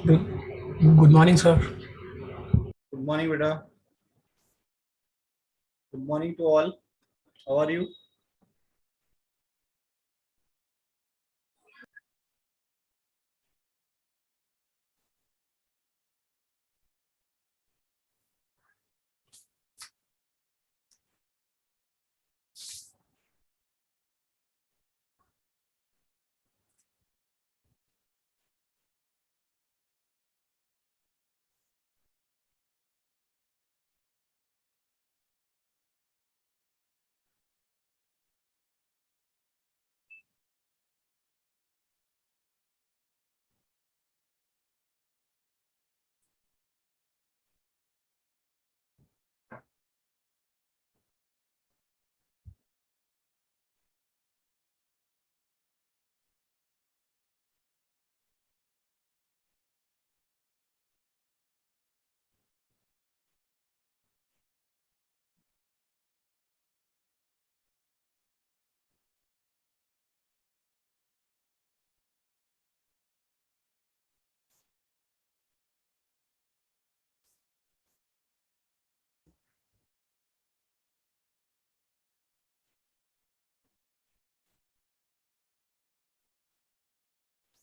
Good morning, sir. Good morning, beta. Good morning to all. How are you?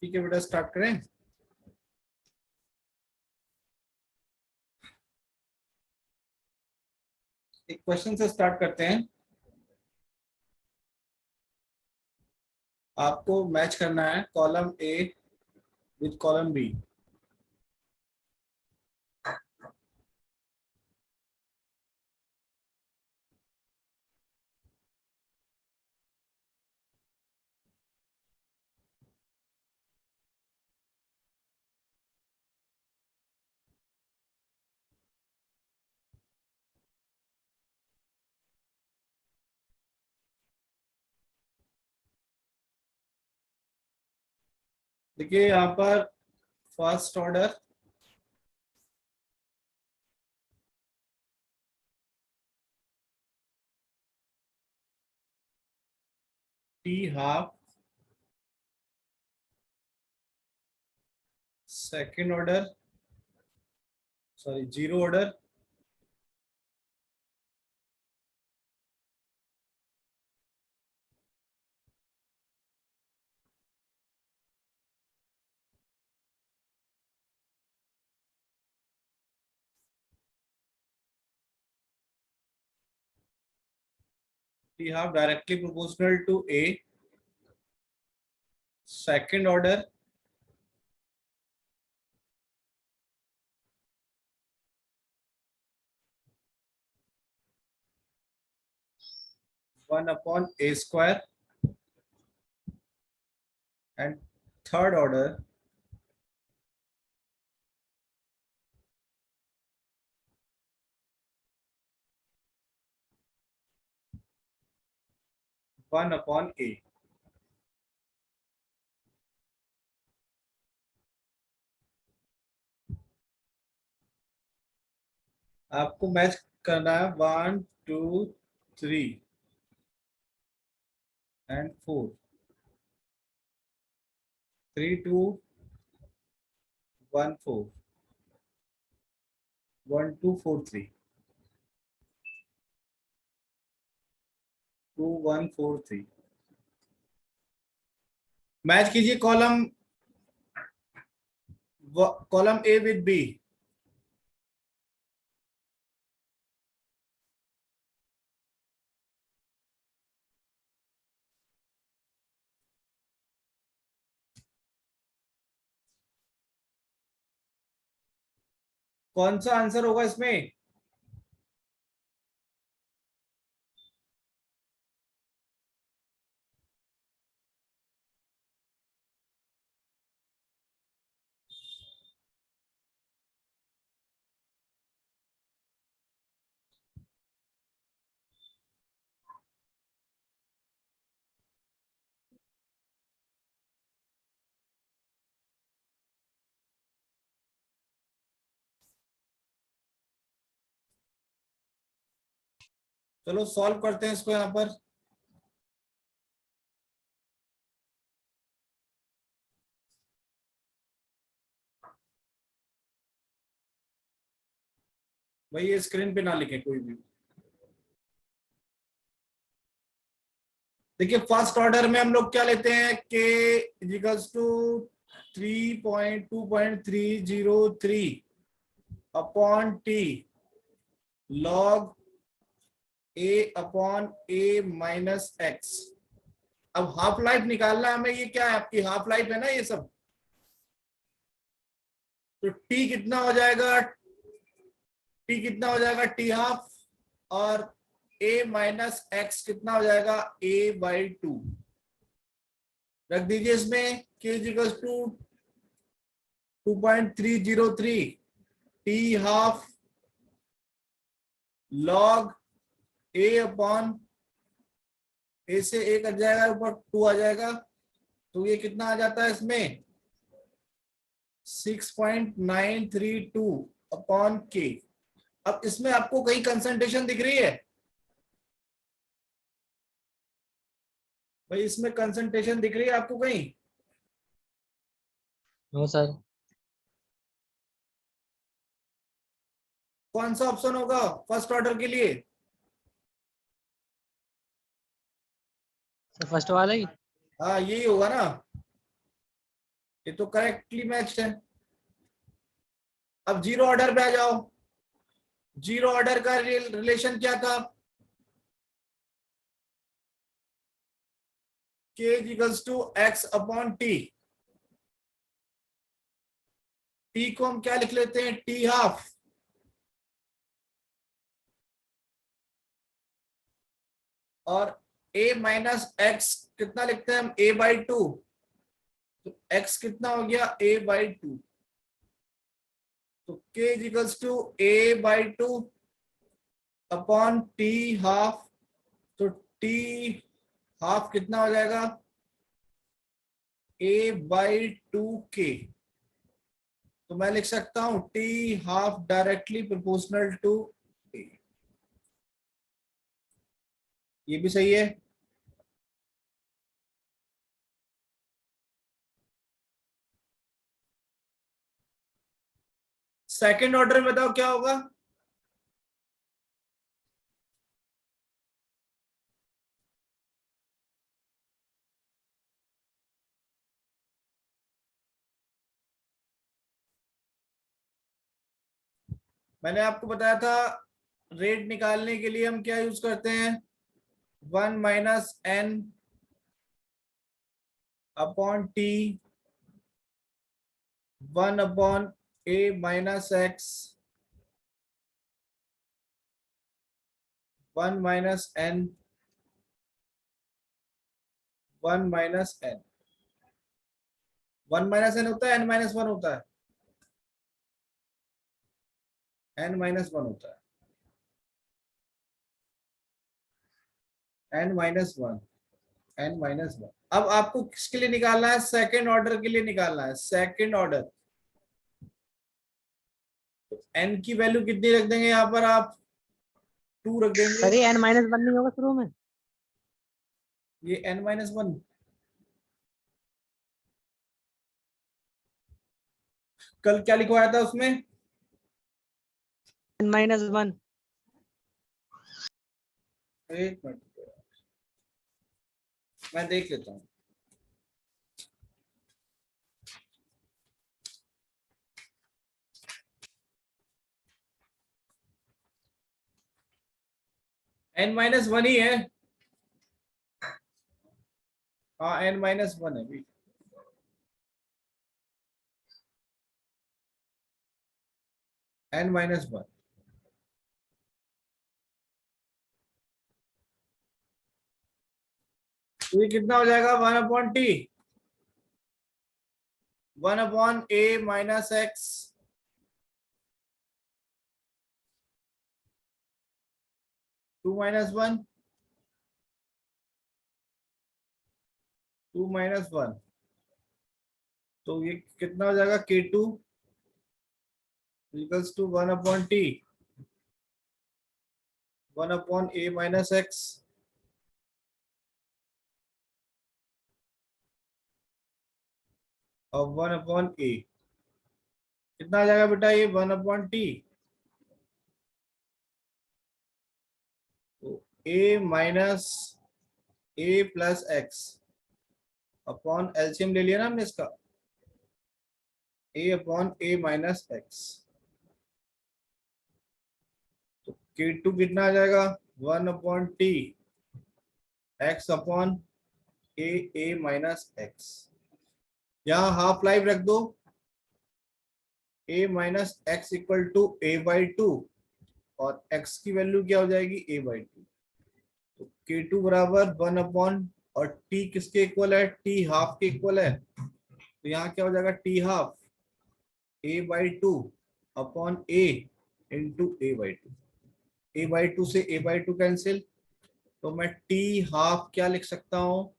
ठीक है बेटा, start करें। एक क्वेश्चन से स्टार्ट करते हैं। आपको मैच करना है column A with column B. देखिए यहाँ पर first order, T half, second order, sorry zero order, T half directly proportional to A, second order, one upon A square, and third order one upon A. आपको match करना है one two three and four, three two one four, one two four three, two one four three. Match कीजिए column A with B. कौन सा answer होगा इसमें? चलो solve करते हैं इसको यहाँ पर। भाई ये स्क्रीन पे ना लिखे कोई भी। देखिए फर्स्ट ऑर्डर में हम लोग क्या लेते हैं, K equals to 3.2.303 upon T log A upon A minus X. अब हाफ लाइफ निकालना है हमें, ये क्या है आपकी हाफ लाइफ है ना ये सब। तो टी कितना हो जाएगा, टी कितना हो जाएगा टी हाफ, और a माइनस एक्स कितना हो जाएगा a/2। रख दीजिए इसमें k equal to 2.303 T half log a upon a से a कट जाएगा, ऊपर 2 आ जाएगा, तो ये कितना आ जाता है इसमें 6.932 अपॉन k। अब इसमें आपको कहीं कंसंट्रेशन दिख रही है भाई, इसमें कंसंट्रेशन दिख रही है आपको कहीं? No sir. कौन सा ऑप्शन होगा फर्स्ट ऑर्डर के लिए? सर फर्स्ट वाला ही। हाँ यही होगा ना, ये तो करेक्टली मैच्ड है। अब जीरो ऑर्डर पे आ जाओ। जीरो ऑर्डर का रिलेशन क्या था, k equals to x upon T. T को हम क्या लिख लेते हैं, टी हाफ, और a माइनस एक्स कितना लिखते हैं हम a/2। तो x कितना हो गया a/2, तो k equals to a/2 upon T half. तो टी हाफ कितना हो जाएगा a/2k। तो मैं लिख सकता हूं T half directly proportional to a। ये भी सही है। सेकंड ऑर्डर में बताओ क्या होगा। मैंने आपको बताया था रेट निकालने के लिए हम क्या यूज करते हैं, 1 - n upon T 1/a-x 1 - n 1 - n। 1 - n होता है, n-1 होता है, n-1 होता है, n-1 n-1। अब आपको किसके लिए निकालना है, सेकेंड ऑर्डर के लिए निकालना है, सेकेंड ऑर्डर। तो n की वैल्यू कितनी रख देंगे यहाँ पर आप, 2 रख देंगे। सर ये n-1 नहीं होगा शुरू में? ये n-1 कल क्या लिखवाया था उसमें, n-1। एक मिनट मैं देख लेता हूँ। n-1 ही है, हाँ n-1 है भी। n-1 तो ये कितना हो जाएगा 1/t 1/a-x 2 - 1 2 - 1। तो ये कितना हो जाएगा k2 equals to 1/t 1/a-x और 1/a। कितना आ जाएगा बेटा ये 1/t a minus a plus x upon LCM ले लिया ना हमने इसका, a upon A minus x. तो K2 कितना आ जाएगा, 1 अपॉन टी एक्स अपॉन ए माइनस एक्स। यहाँ हाफ लाइफ रख दो, a minus x equal to a by two और x की वैल्यू क्या हो जाएगी, a बाई टू। तो K2 बराबर 1 अपॉन, और t किसके इक्वल है, t हाफ के इक्वल है, तो यहाँ क्या हो जाएगा, t half a by two upon a into a by to. A by to से a बाई टू कैंसिल, तो मैं t हाफ क्या लिख सकता हूँ,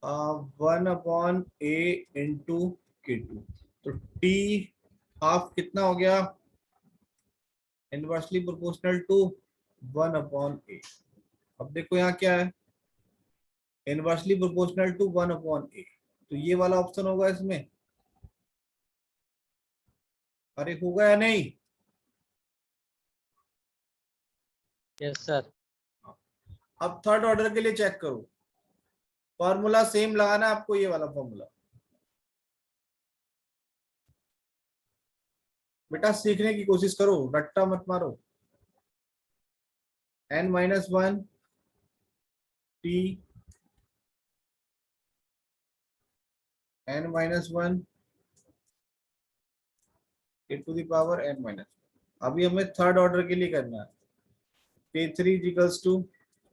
1 अपॉन a इंटू K2। तो t हाफ कितना हो गया, inversely proportional to 1 upon a। अब देखो यहाँ क्या है, inversely proportional to 1 upon a, तो ये वाला ऑप्शन होगा इसमें, अरे होगा या नहीं। Yes sir. अब थर्ड ऑर्डर के लिए चेक करो, फॉर्मूला सेम लगाना है आपको, ये वाला फॉर्मूला। बेटा सीखने की कोशिश करो, रट्टा मत मारो। n minus one t n minus one a to the power n minus. अभी हमें थर्ड ऑर्डर के लिए करना है, K3 equals to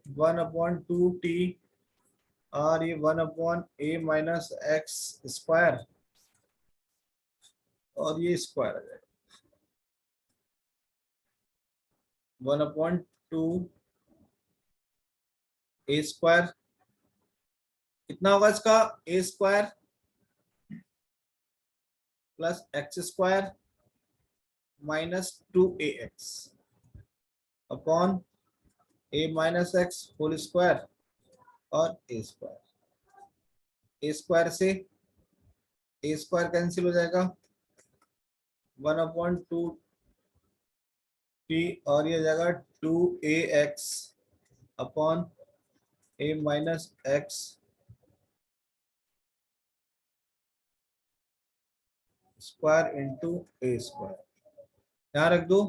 1 upon two t और ये 1 अपॉन ए माइनस एक्स स्क्वायर और ये स्क्वायर आ जाएगा 1 अपॉन टू ए स्क्वायर, कितना होगा इसका, a square plus x square minus two a x upon A minus x whole square और ए स्क्वायर। ए स्क्वायर से ए स्क्वायर कैंसिल हो जाएगा, 1 अपॉन टू टी और ये हो जाएगा 2ax upon A minus x square into a square. यहाँ रख दो,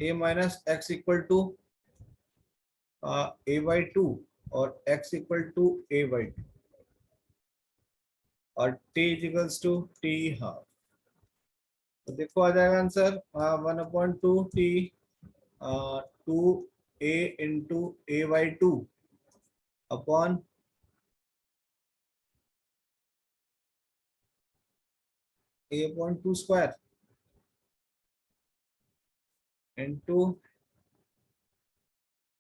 a minus x equal to a by two और x equal to a by two और t equals to t half. तो देखो आ जाएगा answer 1 upon two t 2a into a by two upon a upon two square into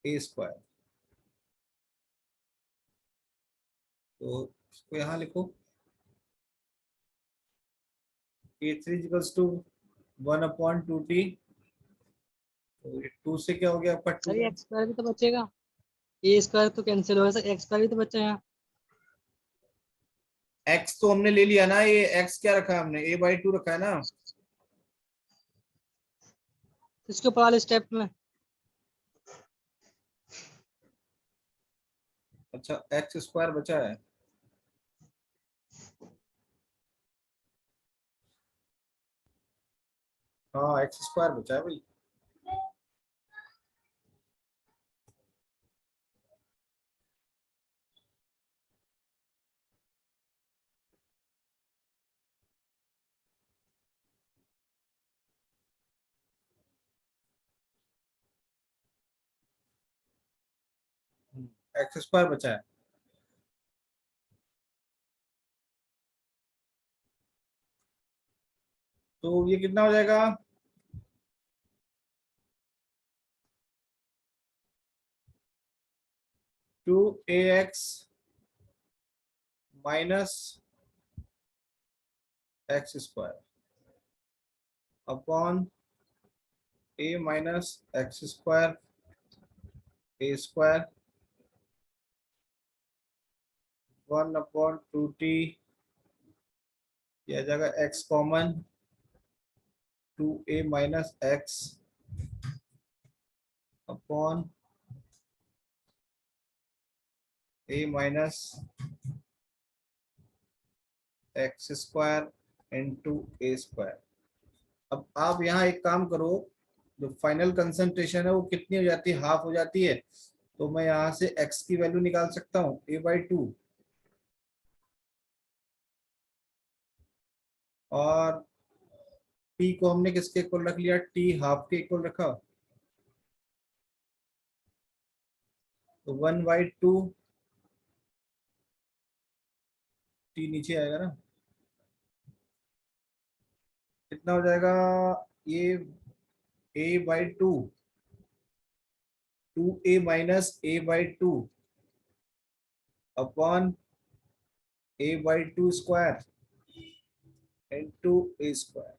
a square. तो इसको यहाँ लिखो, K3 equals to 1 upon two t, तो टू से क्या हो गया आपका सर टू, ये एक्स स्क्वायर भी तो बचेगा, ए स्क्वायर तो कैंसिल होगा सर, एक्स स्क्वायर भी तो बचा है। एक्स तो हमने ले लिया ना, ये एक्स क्या रखा है हमने, ए बाई टू रखा है ना। इसके ऊपर वाले स्टेप में अच्छा एक्स स्क्वायर बचा है, हाँ एक्स स्क्वायर बचा है भाई। एक्स स्क्वायर बचा है, तो ये कितना हो जाएगा, two a x minus x square upon A minus x square a square 1 upon two t, यह जाएगा x common, two a minus x upon A minus x square into a square. अब आप यहाँ एक काम करो, जो फाइनल कंसंट्रेशन है वो कितनी हो जाती है, हाफ हो जाती है। तो मैं यहाँ से x की वैल्यू निकाल सकता हूँ a/2, और t को हमने किसके इक्वल रख लिया, t हाफ के इक्वल रखा। तो 1/2 t नीचे आएगा ना, कितना हो जाएगा ये a/2, 2a minus a/2 upon a/2 square into a square.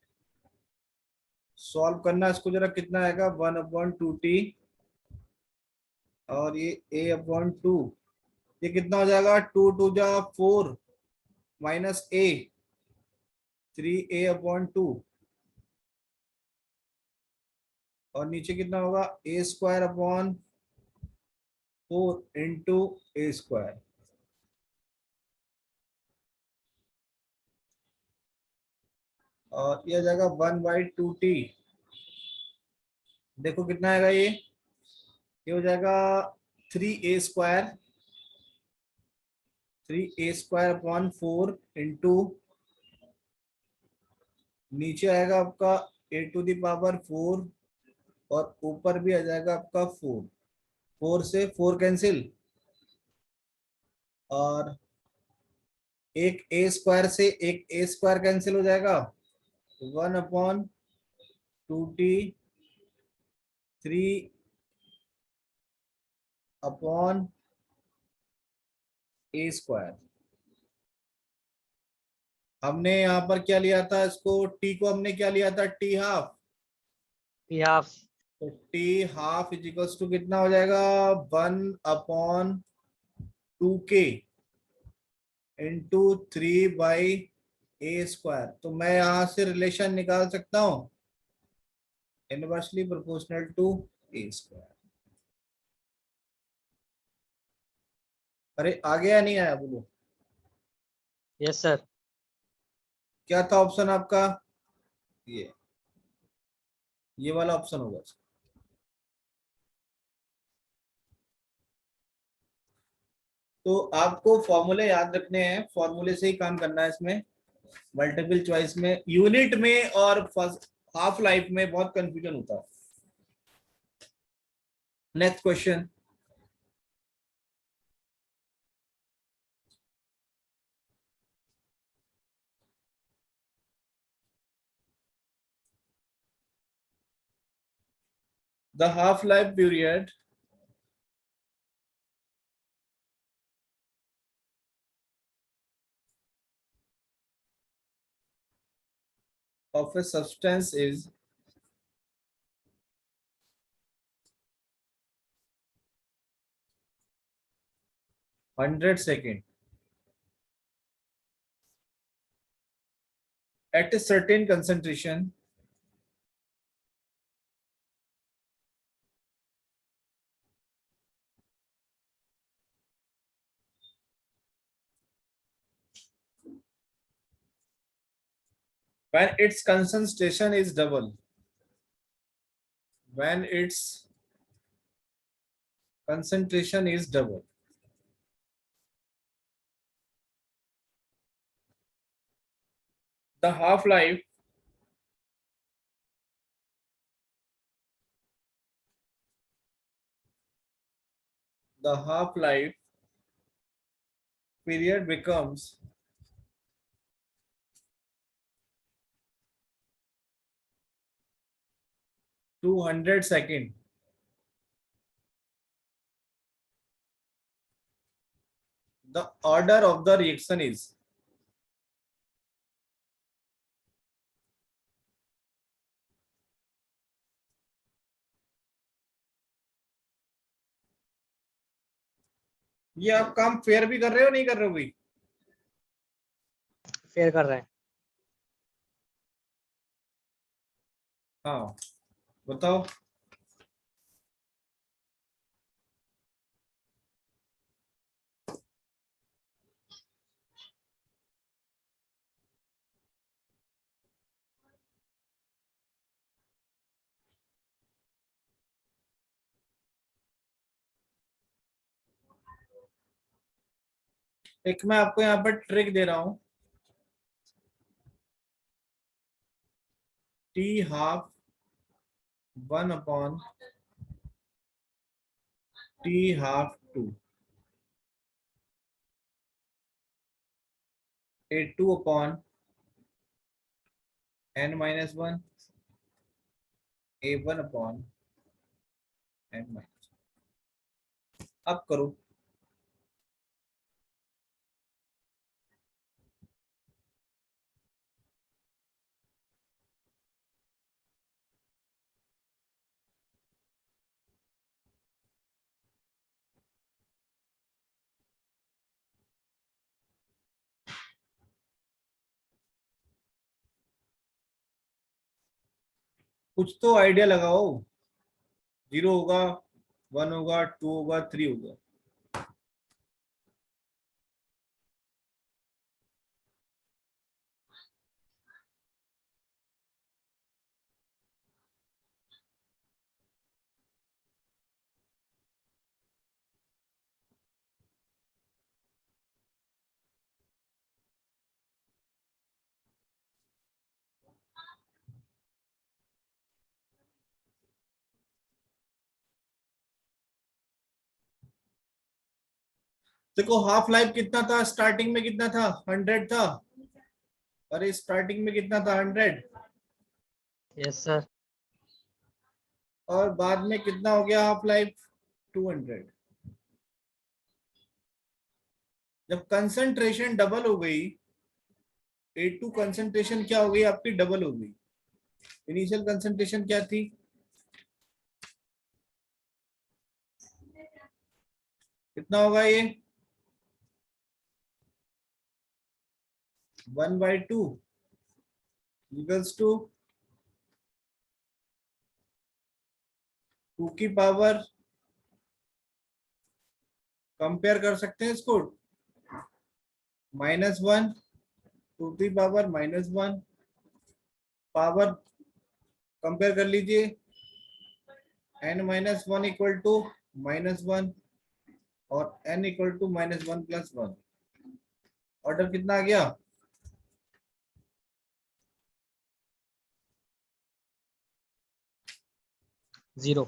Solve करना इसको जरा, कितना आएगा 1/2t, और ये a/2, ये कितना हो जाएगा 2 × 2 = 4 माइनस a 3a/2, और नीचे कितना होगा a² upon 4 into a square. और ये हो जाएगा 1/2t। देखो कितना आएगा ये हो जाएगा 3a² 3a² अपॉन 4 इंटू, नीचे आएगा आपका a⁴, और ऊपर भी आ जाएगा आपका 4। 4 से 4 कैंसिल, और एक a² से एक a² कैंसिल हो जाएगा। 1/2t 3/a²। हमने यहाँ पर क्या लिया था, इसको t को हमने क्या लिया था, t हाफ। हाफ। तो t हाफ इजिकल्स टू कितना हो जाएगा 1/2k इंटू 3/a²। तो मैं यहां से रिलेशन निकाल सकता हूं, इनवर्सली प्रोपोर्शनल टू a²। अरे आ गया नहीं आया बोलो, यस सर। क्या था ऑप्शन आपका, ये वाला ऑप्शन होगा। तो आपको फॉर्मूले याद रखने हैं, फॉर्मूले से ही काम करना है इसमें। मल्टीपल चॉइस में, यूनिट में और हाफ लाइफ में बहुत कंफ्यूजन होता है। Next question, the half life period of a substance is 100 seconds. At a certain concentration, when its concentration is double, when its concentration is double, the half-life period becomes 200 seconds. The order of the reaction is, ये आप काम fair भी कर रहे हो नहीं कर रहे हो भाई, फेयर कर रहे हैं। हाँ बताओ। एक मैं आपको यहाँ पर ट्रिक दे रहा हूं, T half 1 upon T half 2, A2 upon n-1, A1 upon n-, अब करो। कुछ तो आइडिया लगाओ, 0 होगा, 1 होगा, 2 होगा, 3 होगा। देखो हाफ लाइफ कितना था, स्टार्टिंग में कितना था, 100 था। अरे स्टार्टिंग में कितना था, 100, यस सर। और बाद में कितना हो गया हाफ लाइफ, 200। जब कंसंट्रेशन डबल हो गई, A2 कंसंट्रेशन क्या हो गई आपकी, डबल हो गई। इनिशियल कंसंट्रेशन क्या थी, कितना होगा ये, 1/2 इक्वल्स टू 2 की पावर, कंपेयर कर सकते हैं इसको, -1, 2 की पावर -1, पावर कंपेयर कर लीजिए, n-1 इक्वल टू -1 और n इक्वल टू -1+1। ऑर्डर कितना आ गया, 0।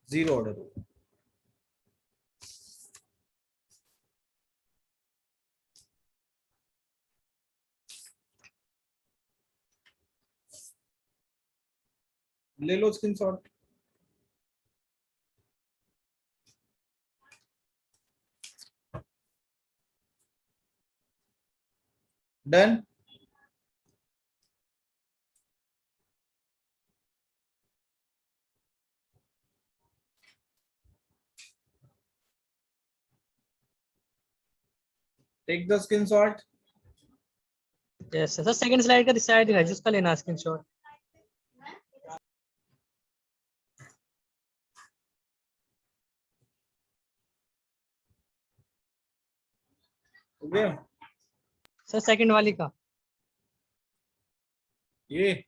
0 ऑर्डर। ले लो screenshot. Done. Take the screenshot. Yes sir, second slide का डिसाइड है जिसका लेना स्क्रीनशॉट। हो गया सर सेकंड वाली का। ये,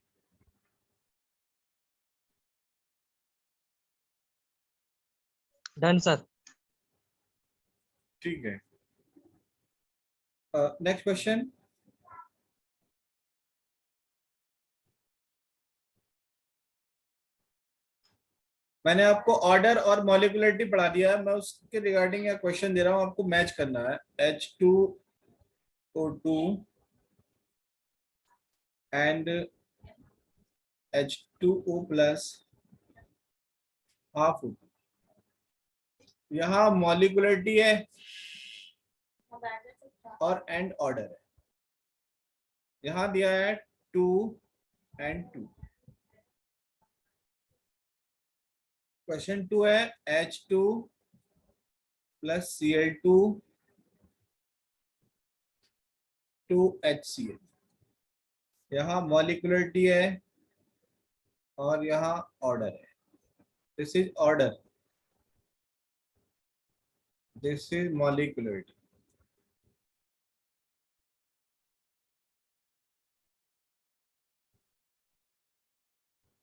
डन सर। ठीक है। Next question. मैंने आपको ऑर्डर और मॉलिक्युलरिटी पढ़ा दिया है, मैं उसके रिगार्डिंग एक क्वेश्चन दे रहा हूं, आपको मैच करना है। H2O2 and H2O plus half, यहाँ मॉलिक्युलरिटी है और एंड ऑर्डर है। यहाँ दिया है 2 एंड 2। क्वेश्चन 2 है H2 प्लस Cl2 2HCl। यहाँ मॉलिक्युलरिटी है और यहाँ ऑर्डर है। This is order, this is molecularity.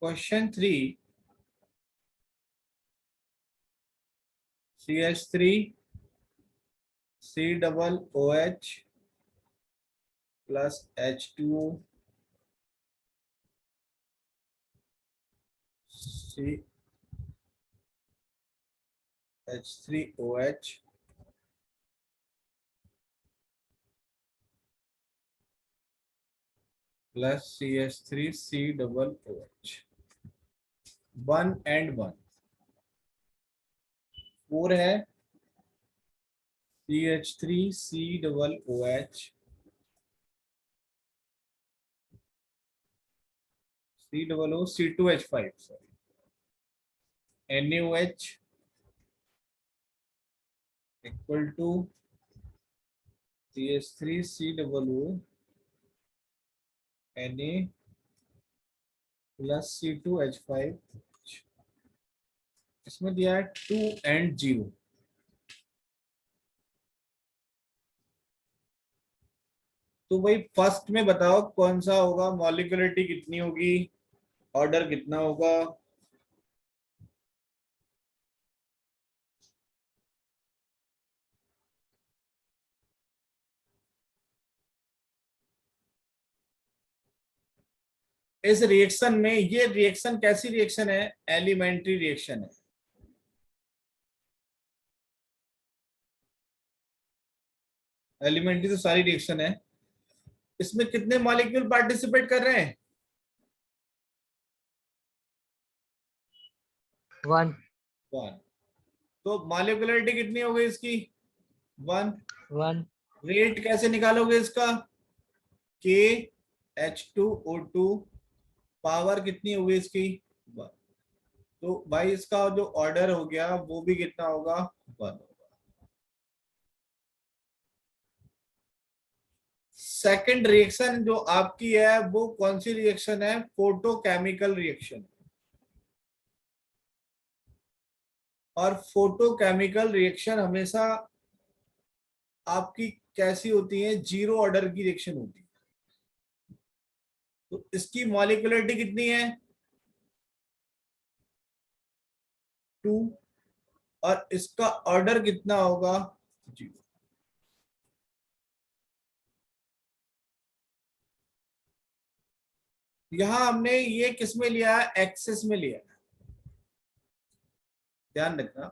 Question 3, CH3 COOH plus H2O CH3OH plus CH3COOH 1 and 1 4 है CH3COOH C2H5 sorry NaOH equal to CH3COO Na plus C2H5 इसमें दिया है 2 and 0। तो भाई फर्स्ट में बताओ कौन सा होगा, मॉलिक्यूलरिटी कितनी होगी, ऑर्डर कितना होगा। इस रिएक्शन में, ये रिएक्शन कैसी रिएक्शन है, एलिमेंट्री रिएक्शन है। एलिमेंट्री तो सारी रिएक्शन है। इसमें कितने मॉलिक्यूल पार्टिसिपेट कर रहे हैं, 1 1। तो मॉलिक्यूलरिटी कितनी हो गई इसकी, 1। 1 रेट कैसे निकालोगे इसका, KH2O2 पावर कितनी होगी इसकी, 1। तो भाई इसका जो ऑर्डर हो गया वो भी कितना होगा, 1। सेकंड रिएक्शन जो आपकी है वो कौन सी रिएक्शन है, फोटोकेमिकल रिएक्शन। और फोटोकेमिकल रिएक्शन हमेशा आपकी कैसी होती है, 0 ऑर्डर की रिएक्शन होती है। तो इसकी मॉलिक्यूलरिटी कितनी है, 2। और इसका ऑर्डर कितना होगा, 0। यहां हमने ये किस में लिया है, एक्सेस में लिया है, ध्यान रखना।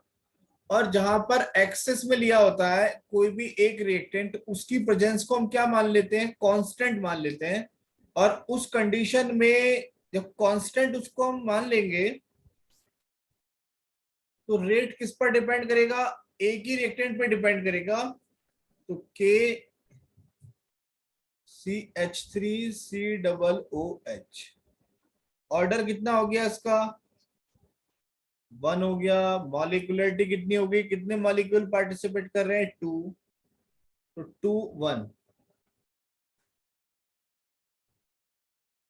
और जहां पर एक्सेस में लिया होता है कोई भी एक रिएक्टेंट, उसकी प्रेजेंस को हम क्या मान लेते हैं, कांस्टेंट मान लेते हैं। और उस कंडीशन में जब कांस्टेंट उसको हम मान लेंगे तो रेट किस पर डिपेंड करेगा, एक ही रिएक्टेंट पे डिपेंड करेगा। तो KCH3COOH ऑर्डर कितना हो गया इसका, 1 हो गया। मॉलिक्यूलरिटी कितनी होगी, कितने मॉलिक्यूल पार्टिसिपेट कर रहे हैं, 2। तो 2 1।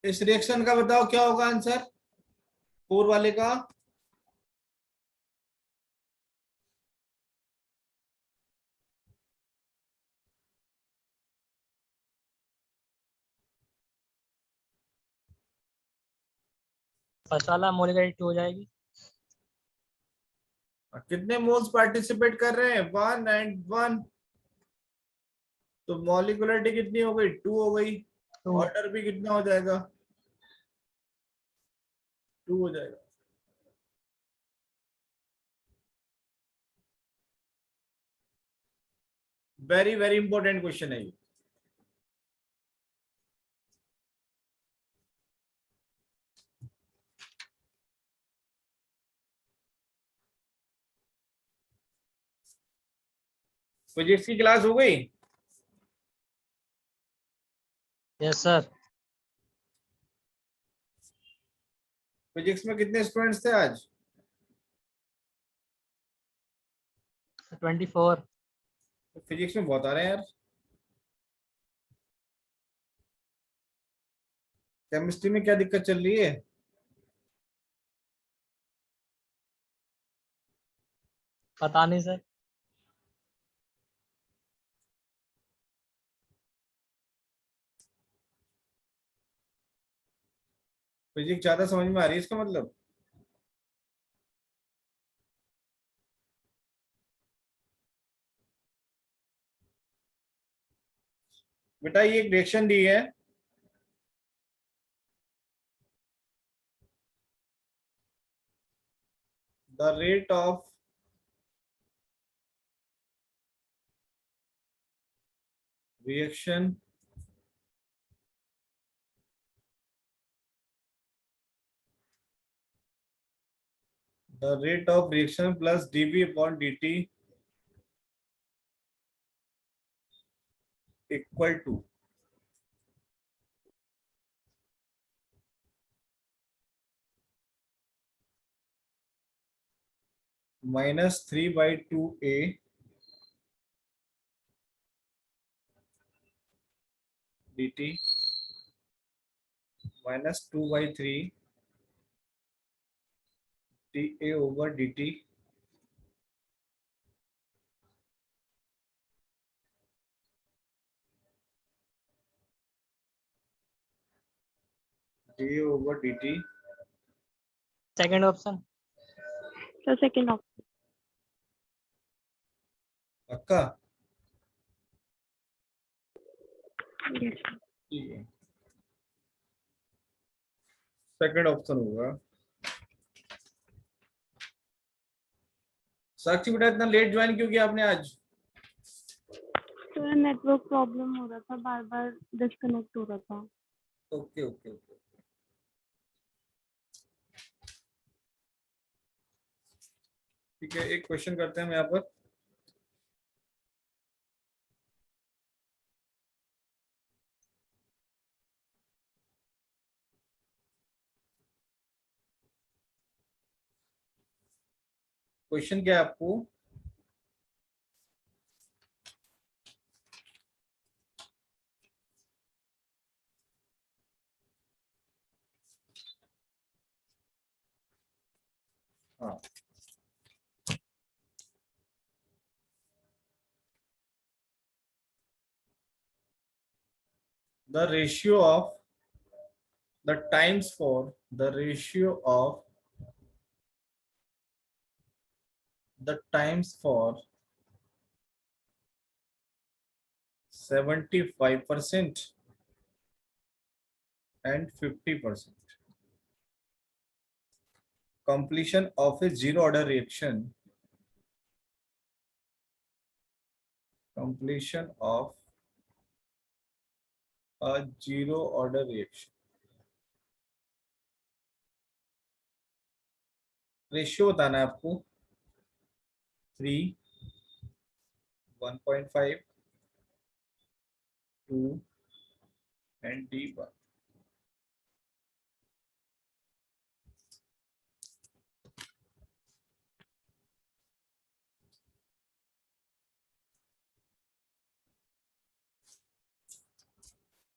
इस रिएक्शन का बताओ क्या होगा आंसर, 4 वाले का, फर्स्ट वाला मॉलिक्यूलरिटी 2 हो जाएगी। कितने मोल्स पार्टिसिपेट कर रहे हैं, 1 and 1। तो मॉलिक्यूलरिटी कितनी हो गई, 2 हो गई। 2 ऑर्डर भी कितना हो जाएगा, 2 हो जाएगा। वेरी वेरी इंपॉर्टेंट क्वेश्चन है ये। फिजिक्स की क्लास हो गई, यस सर। फिजिक्स में कितने स्टूडेंट्स थे आज, 24। फिजिक्स में बहुत आ रहे हैं यार। केमिस्ट्री में क्या दिक्कत चल रही है, पता नहीं सर। फिजिक्स ज्यादा समझ में आ रही है इसका मतलब। बेटा ये एक रिएक्शन दी है, the rate of reaction plus dV upon dt equal to -3/2a dt -2/3 dA over dt dA over dt। Second option. Sir second option. पक्का? यस। ठीक है, सेकंड ऑप्शन होगा। साक्षी बेटा इतना लेट ज्वाइन क्यों किया आपने आज? सर नेटवर्क प्रॉब्लम हो रहा था, बार बार डिस्कनेक्ट हो रहा था। ओके ओके ओके, ठीक है, एक क्वेश्चन करते हैं हम यहाँ पर। क्वेश्चन क्या है आपको? हाँ, the ratio of the times for the ratio of the times for 75% and 50% completion of a zero order reaction, completion of a zero order reaction। Ratio बताना है आपको, 3, 1.5, 2 and D1।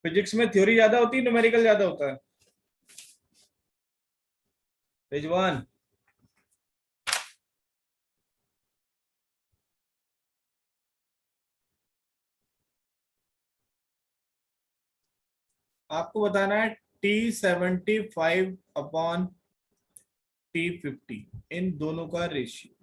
फिजिक्स में थ्योरी ज्यादा होती है, न्यूमेरिकल ज्यादा होता है? रिजवान, आपको बताना है T75 अपॉन T50, इन दोनों का रेशियो।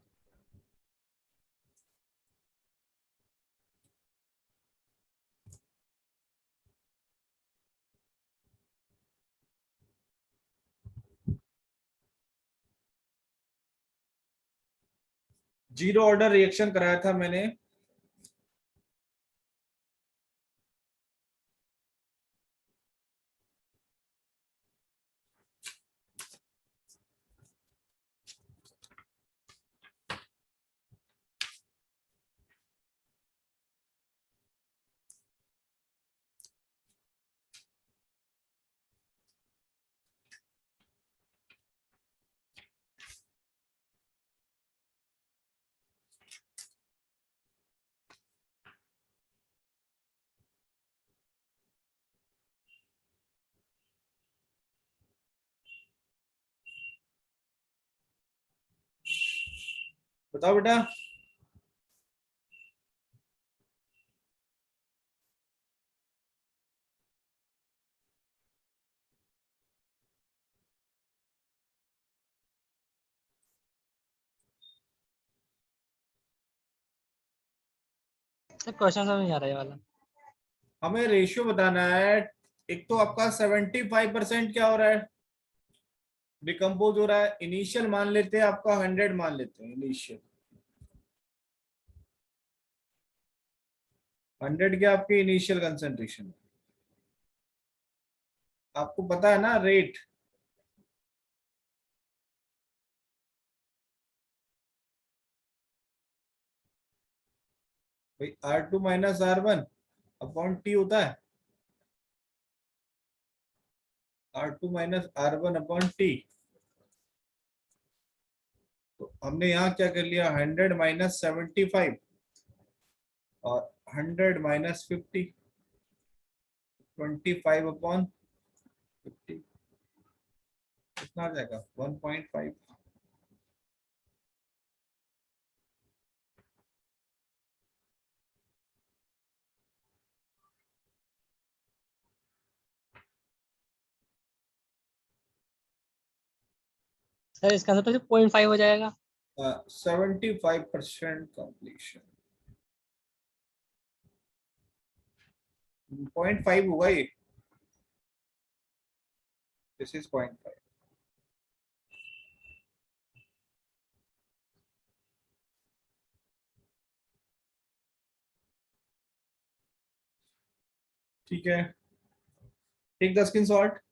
जीरो ऑर्डर रिएक्शन कराया था मैंने, बताओ बेटा। सर क्वेश्चन समझ नहीं आ रहा है ये वाला। हमें रेशियो बताना है। एक तो आपका 75% क्या हो रहा है, डिकम्पोज हो रहा है। इनिशियल मान लेते हैं आपका 100 मान लेते हैं, इनिशियल 100 के आपके इनिशियल कंसेंट्रेशन। आपको पता है ना रेट, भाई R2 minus R1 upon T होता है, R2 minus R1 upon T। तो हमने यहाँ क्या कर लिया, 100 माइनस 75 और 100 माइनस 50, 25 अपॉन 50 कितना आ जाएगा, 1.5। सर इसका आंसर तो 0.5 हो जाएगा। 75% कंप्लीशन, 0.5 होगा ये, दिस इज 0.5। ठीक है, टेक द स्क्रीनशॉट।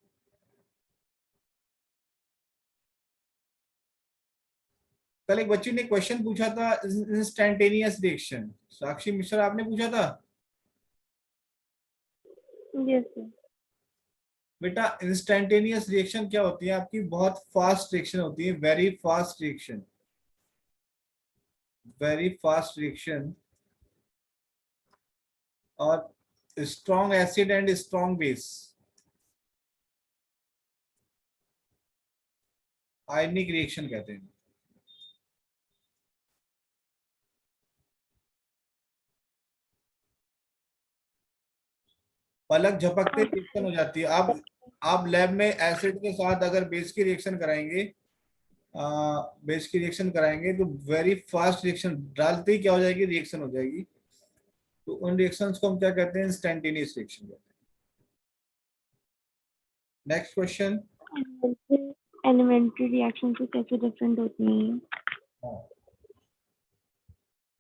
कल एक बच्ची ने क्वेश्चन पूछा था, इंस्टैंटेनियस रिएक्शन, साक्षी मिश्रा आपने पूछा था यस सर। बेटा इंस्टैंटेनियस रिएक्शन क्या होती है आपकी, बहुत फास्ट रिएक्शन होती है, very fast reaction, very fast reaction. और strong acid and strong base, ionic reaction कहते हैं। पलक झपकते रिएक्शन हो जाती है। आप लैब में एसिड के साथ अगर बेस की रिएक्शन कराएंगे, बेस की रिएक्शन कराएंगे तो वेरी फास्ट रिएक्शन, डालते ही क्या हो जाएगी, रिएक्शन हो जाएगी। तो उन रिएक्शंस को हम क्या कहते हैं, इंस्टैंटेनियस रिएक्शन कहते हैं। Next question. एलिमेंट्री रिएक्शन से कैसे डिफरेंट होती हैं?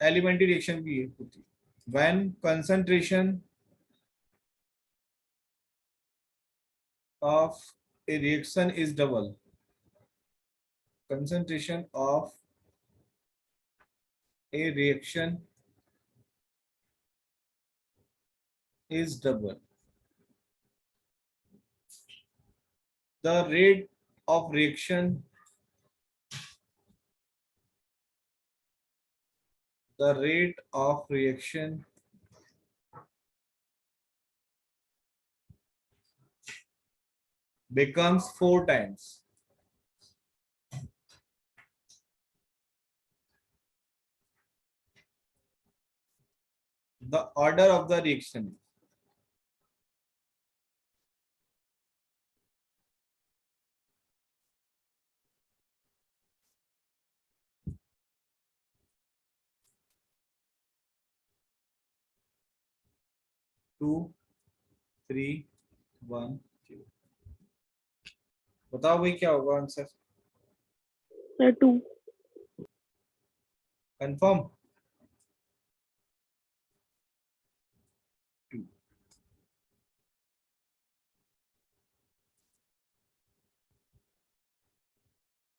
एलिमेंट्री रिएक्शन भी होती है, when concentration of a reaction is double, concentration of a reaction is double, the rate of reaction, the rate of reaction becomes 4 times. The order of the reaction, two, three, one, two। बताओ भाई क्या होगा answer, sir 2। Confirm.